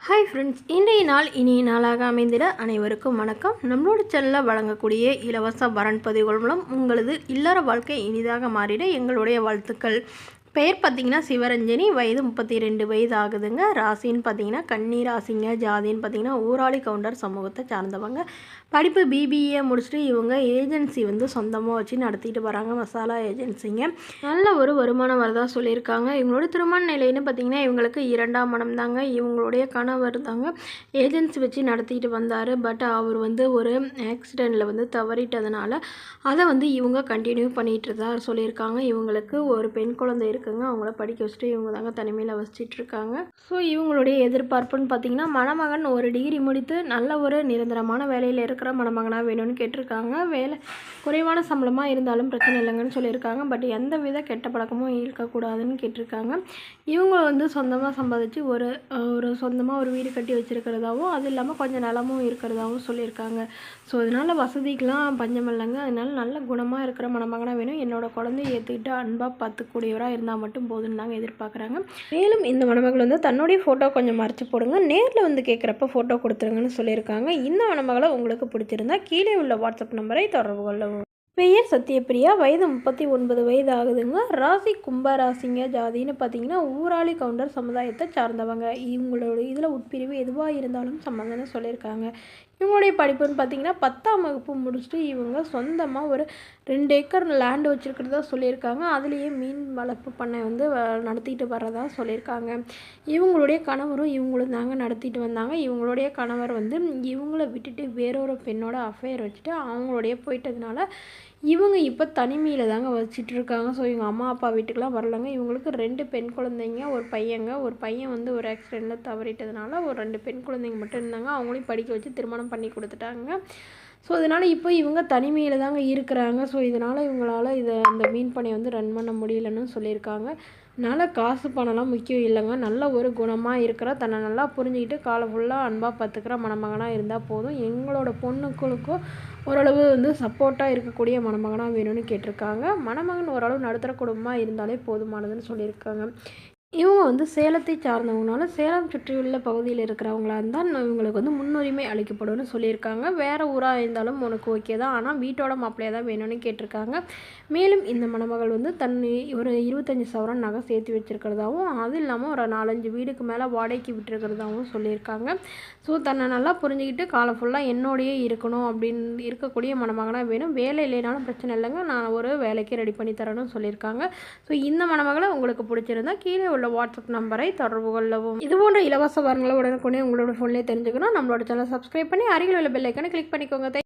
Hi friends, இன்றைய நாள் இனிய நாளாக அமைந்திட அனைவருக்கும் வணக்கம். நம்மளோட சேனலில் வழங்கக்கூடிய இலவச வரன் பதிவுகள் மூலம் உங்களது இல்லற வாழ்க்கை இனிதாக மாறிட எங்களுடைய வாழ்த்துக்கள். பெயர் பார்த்திங்கன்னா சிவரஞ்சனி, வயது 32 வயது ஆகுதுங்க. ராசின்னு பார்த்திங்கன்னா கன்னி ராசிங்க. ஜாதின்னு பார்த்திங்கன்னா ஊராளி கவுண்டர் சமூகத்தை சார்ந்தவங்க. படிப்பு பிபிஏ முடிச்சுட்டு இவங்க ஏஜென்சி சொந்தமாக வச்சு நடத்திட்டு வராங்க, மசாலா ஏஜென்சிங்க. நல்ல ஒரு வருமானம் வரதா சொல்லியிருக்காங்க. இவங்களோட திருமண நிலைன்னு பார்த்திங்கன்னா இவங்களுக்கு 2ஆம் மனம் தாங்க. இவங்களுடைய கணவர் தாங்க ஏஜென்சி வச்சு நடத்திட்டு வந்தார். பட் அவர் ஒரு ஆக்சிடெண்ட்டில் தவறிட்டதுனால அதை இவங்க கண்டினியூ பண்ணிகிட்டு தான் சொல்லியிருக்காங்க. இவங்களுக்கு ஒரு பெண் குழந்தை இருக்குங்க. அவங்கள படிக்க வச்சுட்டு இவங்க தாங்க தனிமையில் வசிச்சுட்டு இருக்காங்க. ஸோ இவங்களுடைய எதிர்பார்ப்புன்னு பார்த்திங்கன்னா மணமகன் ஒரு டிகிரி முடித்து நல்ல ஒரு நிரந்தரமான வேலையில் இருக்கிற மணமகனாக வேணும்னு கேட்டிருக்காங்க. வேலை குறைவான சம்பளமாக இருந்தாலும் பிரச்சனை இல்லைங்கன்னு சொல்லியிருக்காங்க. பட் எந்த வித கெட்ட பழக்கமும் இருக்கக்கூடாதுன்னு கேட்டிருக்காங்க. இவங்க சொந்தமாக சம்பாதிச்சு ஒரு சொந்தமாக ஒரு வீடு கட்டி வச்சுருக்கிறதாவும் அது இல்லாமல் கொஞ்சம் நிலமும் இருக்கிறதாவும் சொல்லியிருக்காங்க. ஸோ அதனால் வசதிக்கெலாம் பஞ்சம் இல்லைங்க. அதனால நல்ல குணமாக இருக்கிற மணமகனாக வேணும், என்னோடய குழந்தைய ஏற்றுக்கிட்டு அன்பாக பார்த்துக்கூடியவராக இருந்தால் மட்டும் போதுன்னு தாங்க எதிர்பார்க்குறாங்க. மேலும் இந்த மணமகள் தன்னுடைய ஃபோட்டோ கொஞ்சம் மறைச்சி போடுங்க, நேரில் கேட்குறப்ப ஃபோட்டோ கொடுத்துருங்கன்னு சொல்லியிருக்காங்க. இந்த மணமகளை உங்களுக்கு பிடிச்சிருந்தா கீழே உள்ள வாட்ஸ்அப் நம்பரை தொடர்பு கொள்ளவும். பெயர் சத்யபிரியா, வயது 39 வயது ஆகுதுங்க. ராசி கும்பராசிங்க. ஜாதின்னு பார்த்தீங்கன்னா ஊராளி கவுண்டர் சமுதாயத்தை சார்ந்தவங்க. இவங்களோட இதில் உட்பிரிவு எதுவாக இருந்தாலும் சம்மந்தம்னு சொல்லியிருக்காங்க. இவங்களுடைய படிப்புன்னு பார்த்தீங்கன்னா 10ஆம் வகுப்பு முடிச்சுட்டு இவங்க சொந்தமாக ஒரு 2 ஏக்கர் லேண்டு வச்சுருக்கிறதா சொல்லியிருக்காங்க. அதுலேயே மீன் வளர்ப்பு பண்ணை நடத்திட்டு வர்றதா சொல்லியிருக்காங்க. இவங்களுடைய கணவரும் இவங்களும் தாங்க நடத்திட்டு வந்தாங்க. இவங்களுடைய கணவர் இவங்கள விட்டுட்டு வேறொரு பெண்ணோட அஃபேர் வச்சுட்டு அவங்களுடைய போயிட்டதுனால இவங்க இப்போ தனிமையில் தாங்க வச்சுட்டு இருக்காங்க. ஸோ இவங்க அம்மா அப்பா வீட்டுக்கெலாம் வரலங்க. இவங்களுக்கு 2 பெண் குழந்தைங்க, ஒரு பையங்க. ஒரு பையன் ஒரு ஆக்சிடெண்ட்டில் தவறிட்டதுனால ஒரு 2 பெண் குழந்தைங்க மட்டும் இருந்தாங்க. அவங்களையும் படிக்க வச்சு திருமணம் பண்ணி கொடுத்துட்டாங்க. ஸோ அதனால் இப்போ இவங்க தனிமையில் தாங்க இருக்கிறாங்க. ஸோ இதனால் இவங்களால் அந்த மீன் பண்ணையை ரன் பண்ண முடியலன்னு சொல்லியிருக்காங்க. அதனால் காசு பணம்லாம் முக்கியம் இல்லைங்க. நல்ல ஒரு குணமாக இருக்கிற, தன்னை நல்லா புரிஞ்சுக்கிட்டு காலை ஃபுல்லாக அன்பாக பார்த்துக்கிற மணமகனாக இருந்தால் போதும். எங்களோட பொண்ணுக்களுக்கும் ஓரளவு சப்போர்ட்டாக இருக்கக்கூடிய மணமகனாக வேணும்னு கேட்டிருக்காங்க. மணமகன் ஓரளவு நடுத்தர குடும்பமாக இருந்தாலே போதுமானதுன்னு சொல்லியிருக்காங்க. இவங்க சேலத்தை சார்ந்தவங்கனால சேலம் சுற்றியுள்ள பகுதியில் இருக்கிறவங்களா இருந்தால் இவங்களுக்கு முன்னுரிமை அளிக்கப்படும்னு சொல்லியிருக்காங்க. வேறு ஊராக இருந்தாலும் உனக்கு ஓகே தான், ஆனால் வீட்டோட மாப்பிள்ளையாக தான் வேணும்னு கேட்டிருக்காங்க. மேலும் இந்த மணமகள் தன் ஒரு 25 சவரன் நகை சேர்த்து வச்சுருக்கிறதாவும் அது இல்லாமல் ஒரு 4-5 வீடுக்கு மேலே வாடகைக்கு விட்டுருக்கிறதாவும் சொல்லியிருக்காங்க. ஸோ தன்னை நல்லா புரிஞ்சுக்கிட்டு காலம் ஃபுல்லாக என்னோடையே இருக்கணும் அப்படின்னு இருக்கக்கூடிய மணமகனாக வேணும். வேலை இல்லைனாலும் பிரச்சனை இல்லைங்க, நான் ஒரு வேலைக்கு ரெடி பண்ணி தரணும்னு சொல்லியிருக்காங்க. ஸோ இந்த மணமகளை உங்களுக்கு பிடிச்சிருந்தா கீழே உள்ள வாட்ஸ்அப் நம்பரை தொடர்பு கொள்ளவும். இது போன்ற இலவச வரங்களை உடனுக்குடனே உங்களோட ஃபோன்லேயே தெரிஞ்சுக்கணும். நம்மளோட சேனல் சப்ஸ்கிரைப் பண்ணி அருகில் உள்ள பெல் ஐக்கானை கிளிக் பண்ணிக்கோங்க.